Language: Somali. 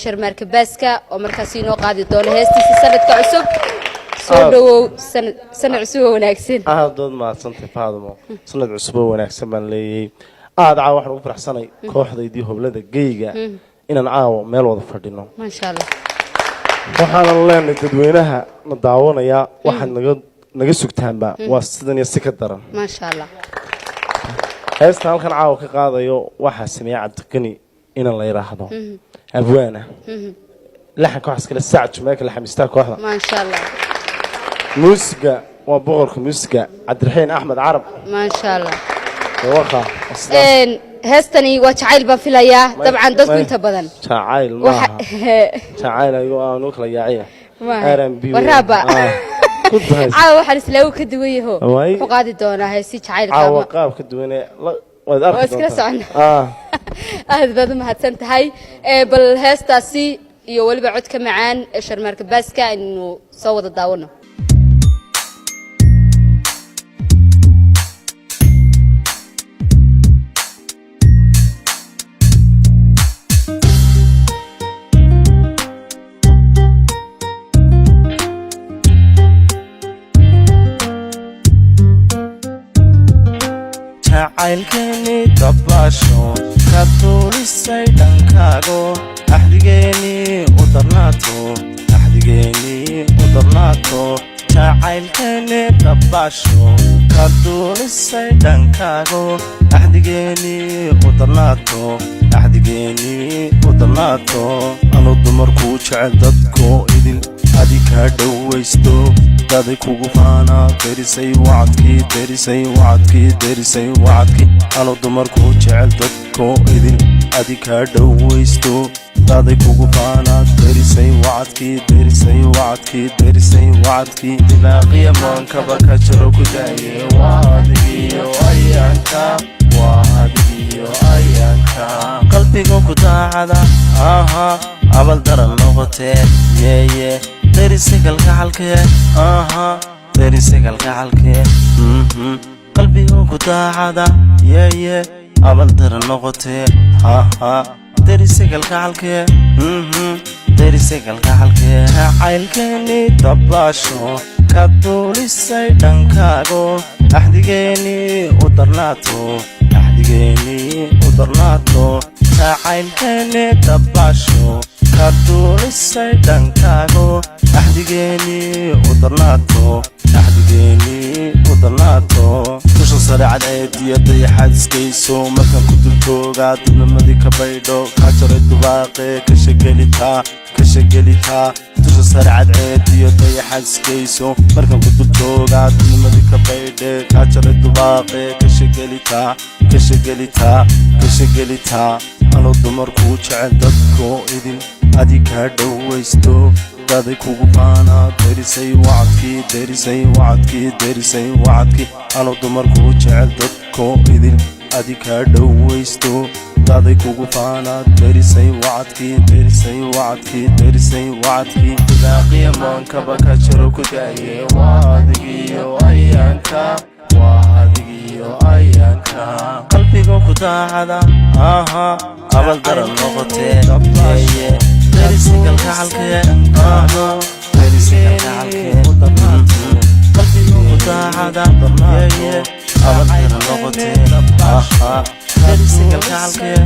sharmaarka baaska oo markaas inoo qaadi doono heestiisa sanadka cusub soo dhawow sanad cusub wanaagsan dood ma santay faadmo sanad cusub wanaagsan baan leeyay caawa waxaan ugu faraxsanay kooxdaydii hoblada geeyga inaan caawa meel wada fadhino ma sha Allah waxaan leenahay dadweynaha ma daawanaya waxaan naga sugtaanba waa sidan iyo si ka daran ma sha Allah heestan halkan caawa ka qaadayo waxa sameeyay Cabdiqani inaan la yiraahdo abwaana laxan kooxas kale saacad jumeeka la xamistaa kooxda ma sha Allah muusiga waa boqorka muusiga Cabdiraxiin Axmed Carab ma sha Allah waxa heestani waa jacayl baan filayaa dabcan dadku inta badan jacayl ma jacayl ayo aanu kala yaacay R&B waraba waxaan islaagu ka duwan yahay wuxuu qaadi doonaa heesi jacaylka qaab ka duwan waad arki doontaa aad baad mahadsan tahay bal heestaasi iyo waliba codka macaan ee sharmaarka baaska inuu soo wada daawano jacaylkeeni dabasho ka duulisay dhankaago axdigeeni u darnaato jacaylkeeni dabasho ka duulisay dhankaago axdigeeni u darnaato anu dumarku jecel dadko idil adika dhawaysto daday kugu faana derisay wacadkii anu dumarku jecel dadko idil adika dhawaysto daday kugu faana derisay wacadkii dilaaqiya moonkaba ka jaro ku daaye waa adigiyo ayaanka qalbiga ku daacada abal daran noqotee yeeye derisigalka halkee qalbiga ku daacada yeeye abal daran noqotee derisigalka halkee jacaylkeeni dabasho ka duulisay dhankaago axdigeeni u darnaato jacaylkeeni dabasho ka duulisay dhankaago axdigeeni u darnaato dusha sare cadceediyo dayaxaad iskayso markaan ku dultoogaa dibnimadii ka baydho kaa jaray dubaaqe kashagelitaa dusha sare cadceediyo dayaxaad iskayso markaan ku dultoogaa dibnimadii ka baydhe kaa jaray dubaaqe kashagelitaa anu dumarku jecel dadko idil adika dhawaysto daday kugu faana derisay wacadkii anu dumarku jecel dadko idil adika dhawaysto daday kugu faana derisay wacadkii dilaaqiya moonkaba ka jaro ku daaye waa adigiyo ayaanka qalbiga ku daacada abal daran noqotee yeeye derisigalka halkee qalbiga ku daacada yeeye abal daran noqotee derisigalka halkee